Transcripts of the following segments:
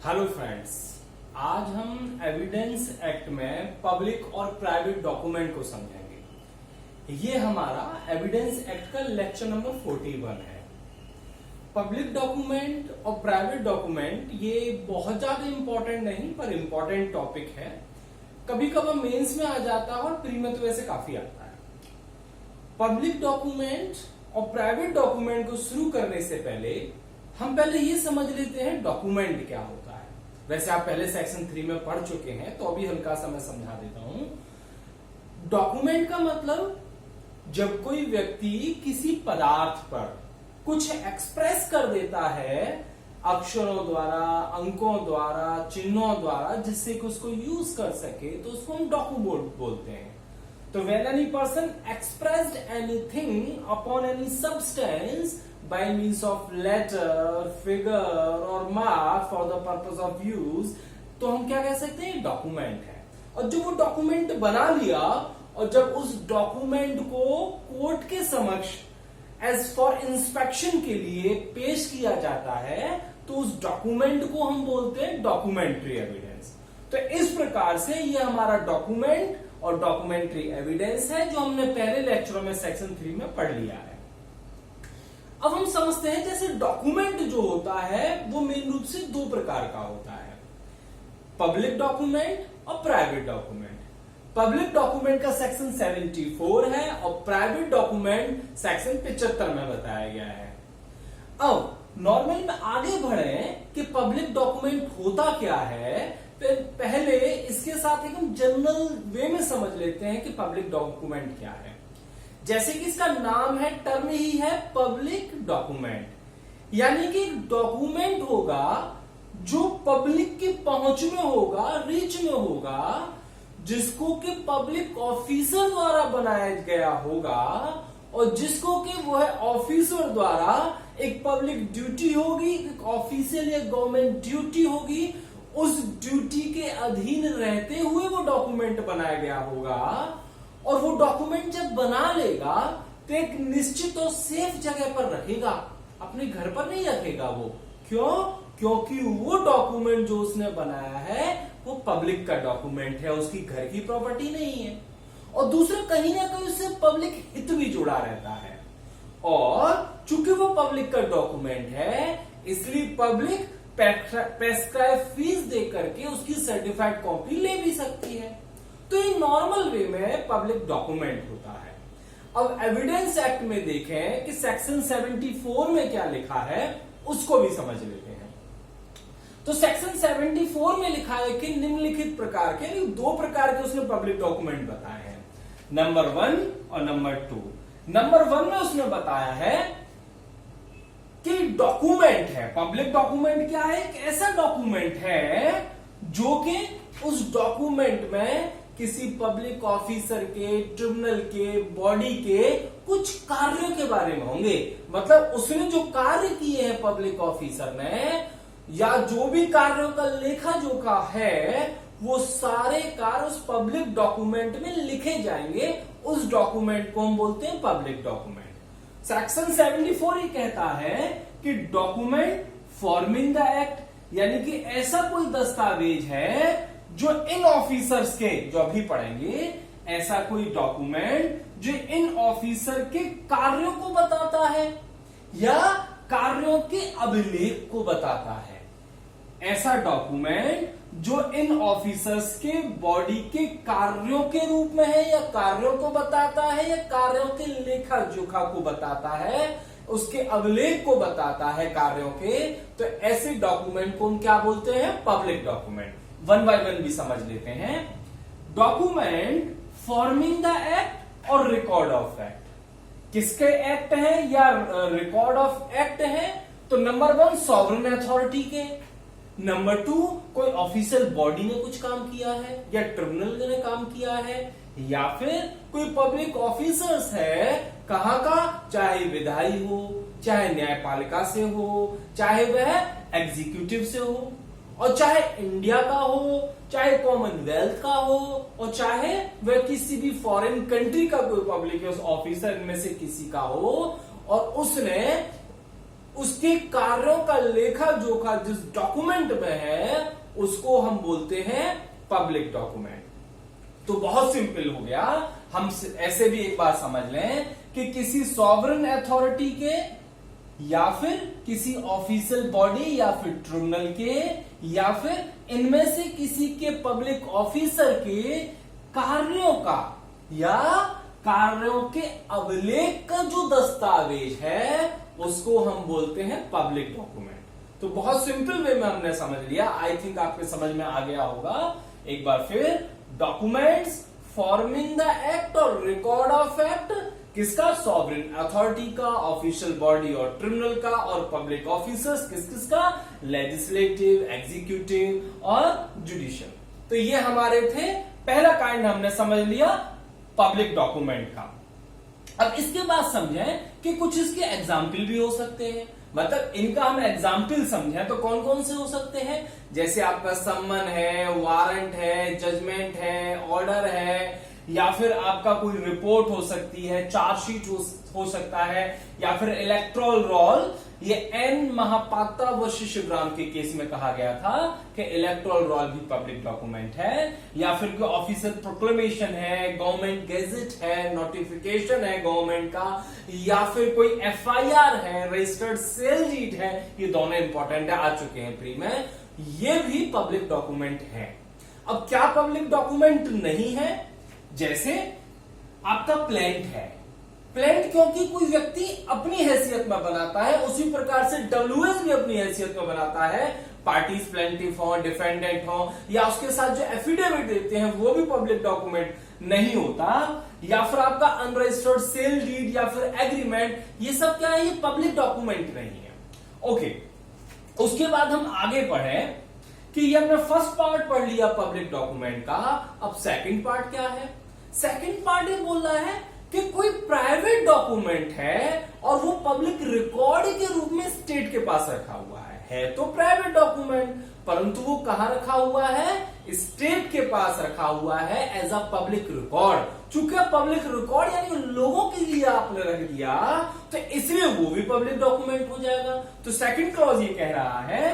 Hello friends, आज हम evidence act में पब्लिक और प्राइवेट डॉक्यूमेंट को समझेंगे। ये हमारा एविडेंस एक्ट का लेक्चर नंबर 41 है। पब्लिक डॉक्यूमेंट और प्राइवेट डॉक्यूमेंट ये बहुत ज्यादा इंपॉर्टेंट नहीं पर इंपॉर्टेंट टॉपिक है। कभी कभी मेंस में आ जाता है और प्री में तो वैसे काफी आता है। पब्लिक डॉक्यूमेंट और प्राइवेट डॉक्यूमेंट को शुरू करने से पहले हम पहले ये समझ लेते हैं डॉक्यूमेंट क्या होता है। वैसे आप पहले सेक्शन 3 में पढ़ चुके हैं, तो अभी हल्का सा मैं समझा देता हूं। डॉक्यूमेंट का मतलब जब कोई व्यक्ति किसी पदार्थ पर कुछ एक्सप्रेस कर देता है अक्षरों द्वारा, अंकों द्वारा, चिन्हों द्वारा, जिससे कि उसको यूज कर सके, तो उसको हम डॉक्यूमेंट बोलते हैं। तो when any person expressed anything upon any substance by means of letter, figure or mark for the purpose of use, तो हम क्या कह सकते हैं? डॉक्यूमेंट है। और जब वो डॉक्यूमेंट बना लिया और जब उस डॉक्यूमेंट को कोर्ट के समक्ष एज फॉर इंस्पेक्शन के लिए पेश किया जाता है, तो उस डॉक्यूमेंट को हम बोलते हैं डॉक्यूमेंट्री एविडेंस। तो इस प्रकार से ये हमारा डॉक्यूमेंट और डॉक्यूमेंट्री एविडेंस है, जो हमने पहले लेक्चरों में सेक्शन 3 में पढ़ लिया है। अब हम समझते हैं, जैसे डॉक्यूमेंट जो होता है वो मेन रूप से दो प्रकार का होता है, पब्लिक डॉक्यूमेंट और प्राइवेट डॉक्यूमेंट। पब्लिक डॉक्यूमेंट का सेक्शन 74 है और प्राइवेट डॉक्यूमेंट सेक्शन 75 में बताया गया है। अब नॉर्मली में आगे बढ़े कि पब्लिक डॉक्यूमेंट होता क्या है, पहले इसके साथ एक हम जनरल वे में समझ लेते हैं कि पब्लिक डॉक्यूमेंट क्या है। जैसे कि इसका नाम है, टर्म ही है पब्लिक डॉक्यूमेंट, यानी कि डॉक्यूमेंट होगा जो पब्लिक की पहुंच में होगा, रीच में होगा, जिसको कि पब्लिक ऑफिसर द्वारा बनाया गया होगा और जिसको कि वो है ऑफिसर द्वारा एक पब्लिक ड्यूटी होगी, एक ऑफिशियल या गवर्नमेंट ड्यूटी होगी, उस ड्यूटी के अधीन रहते हुए वो डॉक्यूमेंट बनाया गया होगा। और वो डॉक्यूमेंट जब बना लेगा तो एक निश्चित और सेफ जगह पर रखेगा, अपने घर पर नहीं रखेगा वो। क्यों? क्योंकि वो डॉक्यूमेंट जो उसने बनाया है वो पब्लिक का डॉक्यूमेंट है, उसकी घर की प्रॉपर्टी नहीं है। और दूसरा, कहीं ना कहीं उससे पब्लिक हित भी जुड़ा रहता है। और चूंकि वो पब्लिक का डॉक्यूमेंट है, इसलिए पब्लिक प्रेस्क्राइब फीस दे करके उसकी सर्टिफाइड कॉपी ले भी सकती है। तो ये नॉर्मल वे में पब्लिक डॉक्यूमेंट होता है। अब एविडेंस एक्ट में देखें कि सेक्शन 74 में क्या लिखा है, उसको भी समझ लेते हैं। तो सेक्शन 74 में लिखा है कि निम्नलिखित प्रकार के, दो प्रकार के उसने पब्लिक डॉक्यूमेंट बताए हैं, नंबर 1 और नंबर 2। नंबर 1 में उसने बताया है कि डॉक्यूमेंट है, पब्लिक डॉक्यूमेंट क्या है? एक ऐसा डॉक्यूमेंट है जो कि उस डॉक्यूमेंट में किसी पब्लिक ऑफिसर के, ट्रिब्यूनल के, बॉडी के कुछ कार्यों के बारे में होंगे। मतलब उसने जो कार्य किए हैं पब्लिक ऑफिसर ने, या जो भी कार्यों का लेखा जोखा है, वो सारे कार्य उस पब्लिक डॉक्यूमेंट में लिखे जाएंगे। उस डॉक्यूमेंट को हम बोलते हैं पब्लिक डॉक्यूमेंट। सेक्शन 74 ये कहता है कि डॉक्यूमेंट फॉर्मिंग द एक्ट, यानी कि ऐसा कोई दस्तावेज है जो इन ऑफिसर्स के, जो अभी पढ़ेंगे, ऐसा कोई डॉक्यूमेंट जो इन ऑफिसर के कार्यों को बताता है या कार्यों के अभिलेख को बताता है। ऐसा डॉक्यूमेंट जो इन ऑफिसर्स के बॉडी के कार्यों के रूप में है, या कार्यों को बताता है, या कार्यों के लेखा जोखा को बताता है, उसके अभिलेख को बताता है कार्यों के, तो ऐसे डॉक्यूमेंट को हम क्या बोलते हैं? Public document. 1 बाय 1 भी समझ लेते हैं। डॉक्यूमेंट फॉर्मिंग द एक्ट और रिकॉर्ड ऑफ एक्ट, किसके एक्ट है या रिकॉर्ड ऑफ एक्ट है? तो नंबर 1 सॉवरेन अथॉरिटी के, नंबर 2 कोई ऑफिशियल बॉडी ने कुछ काम किया है या ट्रिब्यूनल ने काम किया है, या फिर कोई पब्लिक ऑफिसर्स है, कहां का, चाहे विधायी हो, चाहे न्यायपालिका से हो, चाहे वह एग्जीक्यूटिव से हो, और चाहे इंडिया का हो, चाहे कॉमनवेल्थ का हो, और चाहे वह किसी भी फॉरेन कंट्री का कोई पब्लिक ऑफिसर में से किसी का हो, और उसने उसके कार्यों का लेखा जोखा जिस डॉक्यूमेंट में है उसको हम बोलते हैं पब्लिक डॉक्यूमेंट। तो बहुत सिंपल हो गया। हम ऐसे भी एक बात समझ लें कि किसी सॉवरेन अथॉरिटी के या फिर किसी ऑफिशियल बॉडी या फिर ट्रिब्यूनल के या फिर इनमें से किसी के पब्लिक ऑफिसर के कार्यों का या कार्यों के अभिलेख का जो दस्तावेज है उसको हम बोलते हैं पब्लिक डॉक्यूमेंट। तो बहुत सिंपल वे में हमने समझ लिया। आई थिंक आपके समझ में आ गया होगा। एक बार फिर, डॉक्यूमेंट्स फॉर्मिंग द एक्ट और रिकॉर्ड ऑफ एक्ट किसका? सॉवरेन अथॉरिटी का, ऑफिशियल बॉडी और ट्रिब्यूनल का, और पब्लिक ऑफिसर्स किसका? लेजिस्लेटिव, एग्जीक्यूटिव और जुडिशियल। तो ये हमारे थे, पहला काइंड हमने समझ लिया पब्लिक डॉक्यूमेंट का। अब इसके बाद समझें कि कुछ इसके एग्जाम्पल भी हो सकते हैं। मतलब इनका हम एग्जाम्पल समझें तो कौन कौन से हो सकते हैं? जैसे आपका सम्मन है, वारंट है, जजमेंट है, ऑर्डर है, या फिर आपका कोई रिपोर्ट हो सकती है, चार्जशीट हो सकता है, या फिर इलेक्टोरल रोल। ये एन महापात्रा व शिशुग्राम के केस में कहा गया था कि इलेक्टोरल रोल भी पब्लिक डॉक्यूमेंट है, या फिर कोई ऑफिशियल प्रोक्लेमेशन है, गवर्नमेंट गेजेट है, नोटिफिकेशन है गवर्नमेंट का, या फिर कोई एफआईआर है, रजिस्टर्ड सेल शीट है। ये दोनों इंपॉर्टेंट है, आ चुके हैं प्री में। ये भी पब्लिक डॉक्यूमेंट है। अब क्या पब्लिक डॉक्यूमेंट नहीं है? जैसे आपका प्लांट है। प्लांट क्योंकि कोई व्यक्ति अपनी हैसियत में बनाता है, उसी प्रकार से डब्ल्यूएस भी अपनी हैसियत में बनाता है। पार्टीज प्लेंटिफ हो, डिफेंडेंट हो, या उसके साथ जो एफिडेविट देते हैं वो भी पब्लिक डॉक्यूमेंट नहीं होता। या फिर आपका अनरजिस्टर्ड सेल डीड या फिर एग्रीमेंट, ये सब क्या है? ये पब्लिक डॉक्यूमेंट नहीं है। ओके, उसके बाद हम आगे बढ़े कि ये हमने फर्स्ट पार्ट पढ़ लिया पब्लिक डॉक्यूमेंट का। अब सेकंड पार्ट क्या है? सेकंड पार्ट ये बोल रहा है कि कोई प्राइवेट डॉक्यूमेंट है और वो पब्लिक रिकॉर्ड के रूप में स्टेट के पास रखा हुआ है तो प्राइवेट डॉक्यूमेंट, परंतु वो कहां रखा हुआ है? स्टेट के पास रखा हुआ है एज अ पब्लिक रिकॉर्ड। चूंकि पब्लिक रिकॉर्ड यानी लोगों के लिए आपने रख दिया तो इसलिए वो भी पब्लिक डॉक्यूमेंट हो जाएगा। तो सेकंड क्लॉज ये कह रहा है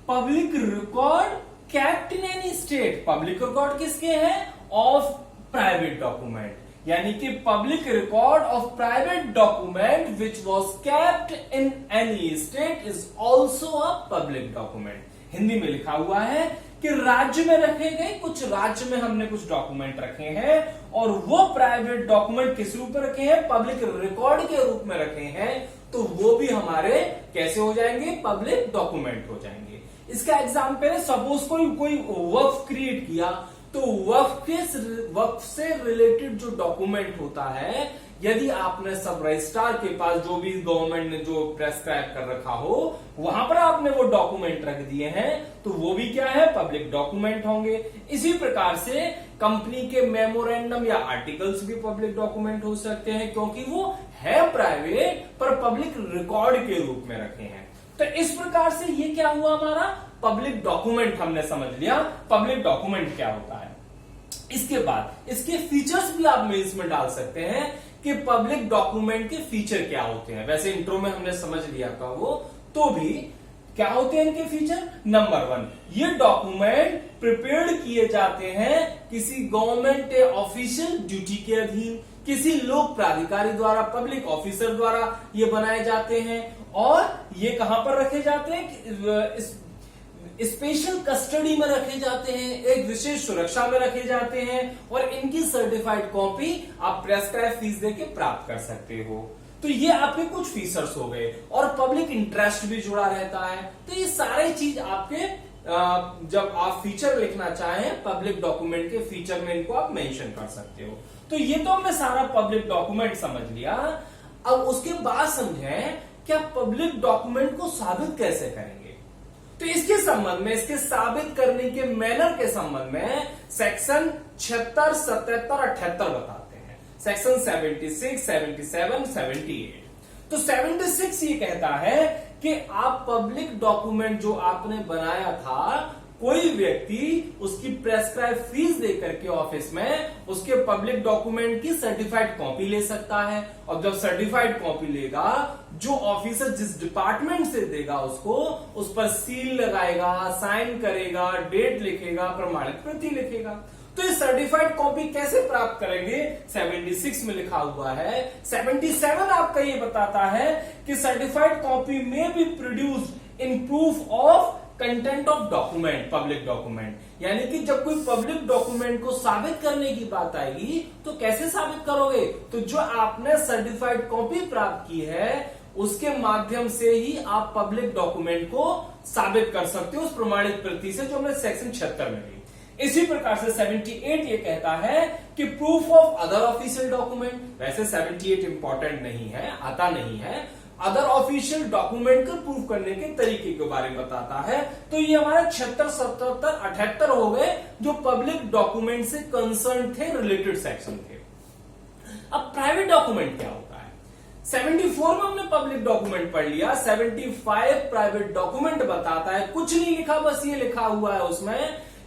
public record kept in any state. Public record किसके हैं? ऑफ प्राइवेट डॉक्यूमेंट, यानी कि public record of private document which was kept in any state is also a public document. Hindi में लिखा हुआ है कि राज्य में रखे गए, कुछ राज्य में हमने कुछ डॉक्यूमेंट रखे हैं और वो प्राइवेट डॉक्यूमेंट किस रूप में रखे हैं? पब्लिक रिकॉर्ड के रूप में रखे हैं, तो वो भी हमारे कैसे हो जाएंगे? पब्लिक डॉक्यूमेंट हो जाएंगे। इसका एग्जाम्पल है, सपोज कोई वक्फ क्रिएट किया तो वक्फ से रिलेटेड जो डॉक्यूमेंट होता है, यदि आपने सब रजिस्ट्रार के पास जो भी गवर्नमेंट ने जो प्रेस्क्राइब कर रखा हो वहां पर आपने वो डॉक्यूमेंट रख दिए हैं तो वो भी क्या है? पब्लिक डॉक्यूमेंट होंगे। इसी प्रकार से कंपनी के मेमोरेंडम या आर्टिकल्स भी पब्लिक डॉक्यूमेंट हो सकते हैं क्योंकि वो है प्राइवेट पर पब्लिक रिकॉर्ड के रूप में रखे हैं। तो इस प्रकार से ये क्या हुआ? हमारा पब्लिक डॉक्यूमेंट हमने समझ लिया पब्लिक डॉक्यूमेंट क्या होता है। इसके बाद इसके फीचर्स भी आप मेल्स में डाल सकते हैं कि पब्लिक डॉक्यूमेंट के फीचर क्या होते हैं। वैसे इंट्रो में हमने समझ लिया था वो, तो भी क्या होते हैं इनके फीचर? नंबर 1, ये डॉक्यूमेंट प्रिपेयर्ड किए जाते हैं किसी गवर्नमेंट ऑफिशियल ड्यूटी के अधीन, किसी लोक प्राधिकारी द्वारा, पब्लिक ऑफिसर द्वारा ये बनाए जाते हैं। और ये कहां पर रखे जाते हैं? स्पेशल कस्टडी में रखे जाते हैं, एक विशेष सुरक्षा में रखे जाते हैं और इनकी सर्टिफाइड कॉपी आप प्रेस्क्राइब फीस देके प्राप्त कर सकते हो। तो ये आपके कुछ फीचर्स हो गए और पब्लिक इंटरेस्ट भी जुड़ा रहता है। तो ये सारे चीज आपके जब आप फीचर लिखना चाहें पब्लिक डॉक्यूमेंट के फीचर में इनको आप मेंशन कर सकते हो। तो ये तो हमने सारा पब्लिक डॉक्यूमेंट समझ लिया। अब उसके बाद समझें क्या पब्लिक डॉक्यूमेंट को साबित कैसे करेंगे। तो इसके संबंध में, इसके साबित करने के मैनर के संबंध में सेक्शन 76, 77, 78 बताते हैं। सेक्शन 76, 77, 78। तो 76 ये कहता है कि आप पब्लिक डॉक्यूमेंट जो आपने बनाया था कोई व्यक्ति उसकी प्रेस्क्राइब फीस देकर के ऑफिस में उसके पब्लिक डॉक्यूमेंट की सर्टिफाइड कॉपी ले सकता है। और जब सर्टिफाइड कॉपी लेगा, जो ऑफिसर जिस डिपार्टमेंट से देगा उसको, उस पर सील लगाएगा, साइन करेगा, डेट लिखेगा, प्रमाणित प्रति लिखेगा। तो ये सर्टिफाइड कॉपी कैसे प्राप्त करेंगे? 76 में लिखा हुआ है। 77 आपका ये बताता है कि सर्टिफाइड कॉपी में be produced in proof of content of document, public document. यानी कि जब कोई पब्लिक डॉक्यूमेंट को साबित करने की बात आएगी तो कैसे साबित करोगे? तो जो आपने सर्टिफाइड कॉपी प्राप्त की है उसके माध्यम से ही आप पब्लिक डॉक्यूमेंट को साबित कर सकते हो उस प्रमाणित प्रति से, जो हमने सेक्शन 76 में ली। इसी प्रकार से 78 ये कहता है कि proof of other official document. वैसे 78 इंपॉर्टेंट नहीं है, आता नहीं है। अदर ऑफिशियल डॉक्यूमेंट को प्रूफ करने के तरीके के बारे में बताता है। तो ये हमारे 76, 77, 78 हो गए जो पब्लिक डॉक्यूमेंट से कंसर्न थे, रिलेटेड सेक्शन थे। अब प्राइवेट डॉक्यूमेंट क्या होता है? 74 में हमने पब्लिक डॉक्यूमेंट पढ़ लिया। 75 प्राइवेट डॉक्यूमेंट बताता है, कुछ नहीं लिखा, बस ये लिखा हुआ है उसमें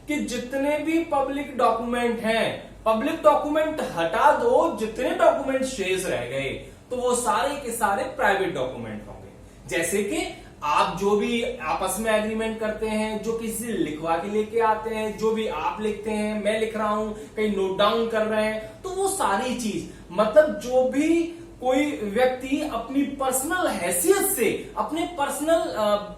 कि जितने भी पब्लिक डॉक्यूमेंट हैं, पब्लिक डॉक्यूमेंट हटा दो, जितने डॉक्यूमेंट शेष रह गए तो वो सारे के सारे प्राइवेट डॉक्यूमेंट होंगे। जैसे कि आप जो भी आपस में एग्रीमेंट करते हैं, जो किसी से लिखवा के लेके आते हैं, जो भी आप लिखते हैं, मैं लिख रहा हूं, कहीं नोट डाउन कर रहे हैं, तो वो सारी चीज, मतलब जो भी कोई व्यक्ति अपनी पर्सनल हैसियत से, अपने पर्सनल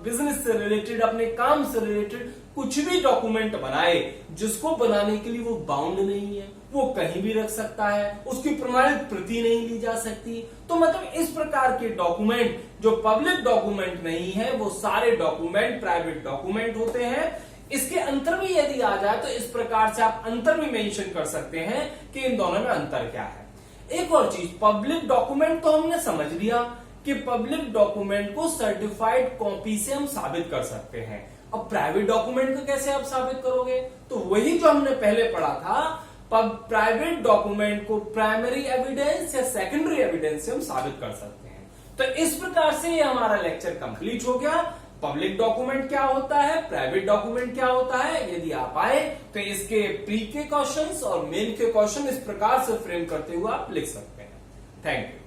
बिजनेस से रिलेटेड, अपने काम से रिलेटेड कुछ भी डॉक्यूमेंट बनाए, जिसको बनाने के लिए वो बाउंड नहीं है, वो कहीं भी रख सकता है, उसकी प्रमाणित प्रति नहीं ली जा सकती। तो मतलब इस प्रकार के डॉक्यूमेंट जो पब्लिक डॉक्यूमेंट नहीं है, वो सारे डॉक्यूमेंट प्राइवेट डॉक्यूमेंट होते हैं। इसके अंतर में यदि आ जाए तो इस प्रकार से आप अंतर भी मेंशन कर सकते हैं कि इन दोनों में अंतर क्या है। एक और चीज, पब्लिक डॉक्यूमेंट तो हमने समझ लिया कि पब्लिक डॉक्यूमेंट को सर्टिफाइड कॉपी से हम साबित कर सकते हैं। अब प्राइवेट डॉक्यूमेंट को कैसे आप साबित करोगे? तो वही जो हमने पहले पढ़ा था, प्राइवेट डॉक्यूमेंट को प्राइमरी एविडेंस या सेकेंडरी एविडेंस से हम साबित कर सकते हैं। तो इस प्रकार से ये हमारा लेक्चर कंप्लीट हो गया। पब्लिक डॉक्यूमेंट क्या होता है, प्राइवेट डॉक्यूमेंट क्या होता है, यदि आप आए तो इसके प्री के क्वेश्चंस और मेन के क्वेश्चन इस प्रकार से फ्रेम करते हुए आप लिख सकते हैं। Thank you.